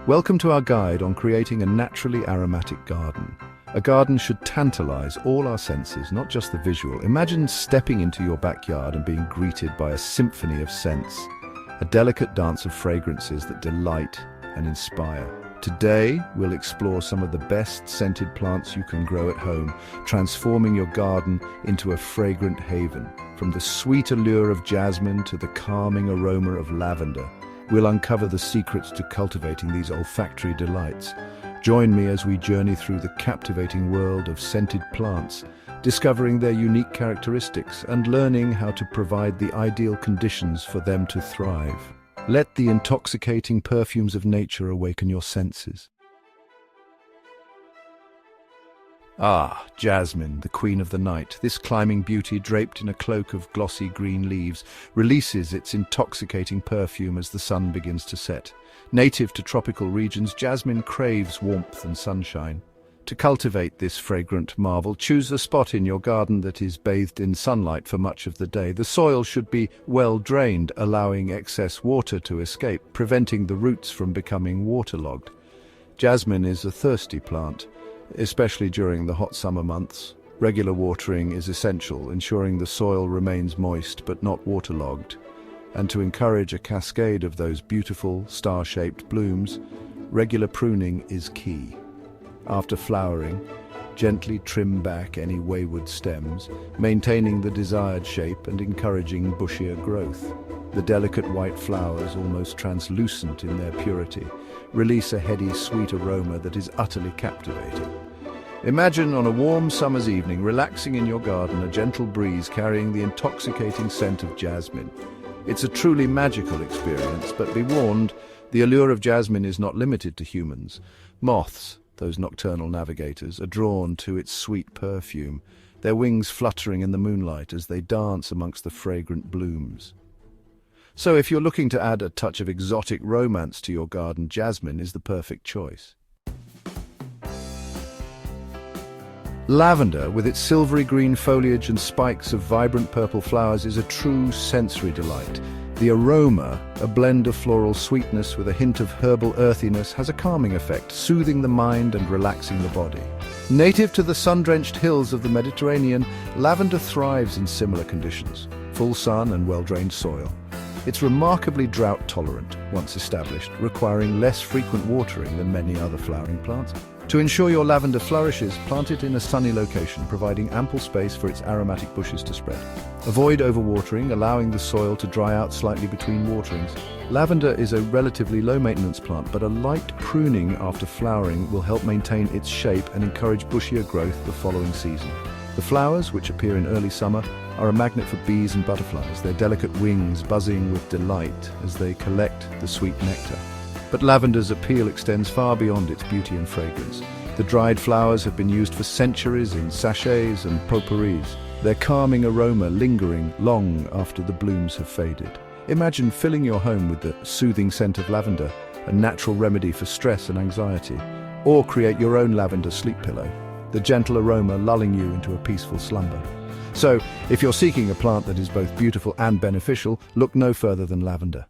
Welcome to our guide on creating a naturally aromatic garden. A garden should tantalize all our senses, not just the visual. Imagine stepping into your backyard and being greeted by a symphony of scents, a delicate dance of fragrances that delight and inspire. Today, we'll explore some of the best scented plants you can grow at home, transforming your garden into a fragrant haven. From the sweet allure of jasmine to the calming aroma of lavender, we'll uncover the secrets to cultivating these olfactory delights. Join me as we journey through the captivating world of scented plants, discovering their unique characteristics and learning how to provide the ideal conditions for them to thrive. Let the intoxicating perfumes of nature awaken your senses. Ah, Jasmine, the queen of the night, this climbing beauty draped in a cloak of glossy green leaves, releases its intoxicating perfume as the sun begins to set. Native to tropical regions, jasmine craves warmth and sunshine. To cultivate this fragrant marvel, choose a spot in your garden that is bathed in sunlight for much of the day. The soil should be well drained, allowing excess water to escape, preventing the roots from becoming waterlogged. Jasmine is a thirsty plant, especially during the hot summer months. Regular watering is essential, ensuring the soil remains moist but not waterlogged. And to encourage a cascade of those beautiful, star-shaped blooms, regular pruning is key. After flowering, gently trim back any wayward stems, maintaining the desired shape and encouraging bushier growth. The delicate white flowers, almost translucent in their purity, release a heady, sweet aroma that is utterly captivating. Imagine on a warm summer's evening, relaxing in your garden, a gentle breeze carrying the intoxicating scent of jasmine. It's a truly magical experience, but be warned, the allure of jasmine is not limited to humans. Moths, those nocturnal navigators, are drawn to its sweet perfume, their wings fluttering in the moonlight as they dance amongst the fragrant blooms. So if you're looking to add a touch of exotic romance to your garden, jasmine is the perfect choice. Lavender, with its silvery green foliage and spikes of vibrant purple flowers, is a true sensory delight. The aroma, a blend of floral sweetness with a hint of herbal earthiness, has a calming effect, soothing the mind and relaxing the body. Native to the sun-drenched hills of the Mediterranean, lavender thrives in similar conditions, full sun and well-drained soil. It's remarkably drought-tolerant, once established, requiring less frequent watering than many other flowering plants. To ensure your lavender flourishes, plant it in a sunny location, providing ample space for its aromatic bushes to spread. Avoid overwatering, allowing the soil to dry out slightly between waterings. Lavender is a relatively low-maintenance plant, but a light pruning after flowering will help maintain its shape and encourage bushier growth the following season. The flowers, which appear in early summer, are a magnet for bees and butterflies, their delicate wings buzzing with delight as they collect the sweet nectar. But lavender's appeal extends far beyond its beauty and fragrance. The dried flowers have been used for centuries in sachets and potpourris, their calming aroma lingering long after the blooms have faded. Imagine filling your home with the soothing scent of lavender, a natural remedy for stress and anxiety. Or create your own lavender sleep pillow, the gentle aroma lulling you into a peaceful slumber. So, if you're seeking a plant that is both beautiful and beneficial, look no further than lavender.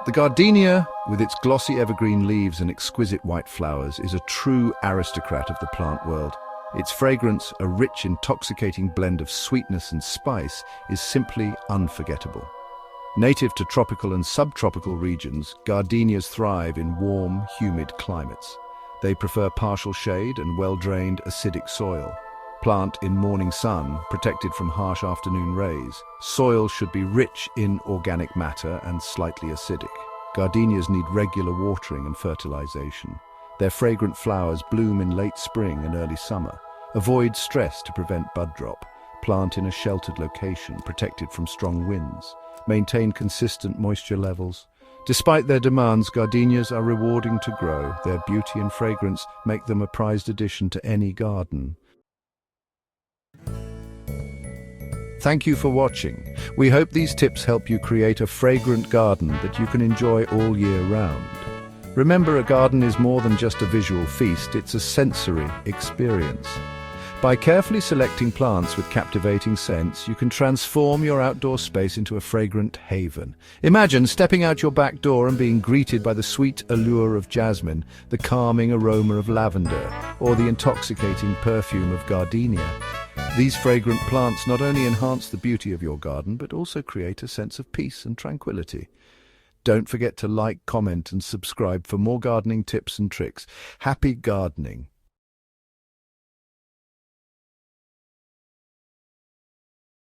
The Gardenia, with its glossy evergreen leaves and exquisite white flowers, is a true aristocrat of the plant world. Its fragrance, a rich, intoxicating blend of sweetness and spice, is simply unforgettable. Native to tropical and subtropical regions, gardenias thrive in warm, humid climates. They prefer partial shade and well-drained, acidic soil. Plant in morning sun, protected from harsh afternoon rays. Soil should be rich in organic matter and slightly acidic. Gardenias need regular watering and fertilization. Their fragrant flowers bloom in late spring and early summer. Avoid stress to prevent bud drop. Plant in a sheltered location, protected from strong winds. Maintain consistent moisture levels. Despite their demands, gardenias are rewarding to grow. Their beauty and fragrance make them a prized addition to any garden. Thank you for watching. We hope these tips help you create a fragrant garden that you can enjoy all year round. Remember, a garden is more than just a visual feast, it's a sensory experience. By carefully selecting plants with captivating scents, you can transform your outdoor space into a fragrant haven. Imagine stepping out your back door and being greeted by the sweet allure of jasmine, the calming aroma of lavender, or the intoxicating perfume of gardenia. These fragrant plants not only enhance the beauty of your garden, but also create a sense of peace and tranquility. Don't forget to like, comment, and subscribe for more gardening tips and tricks. Happy gardening!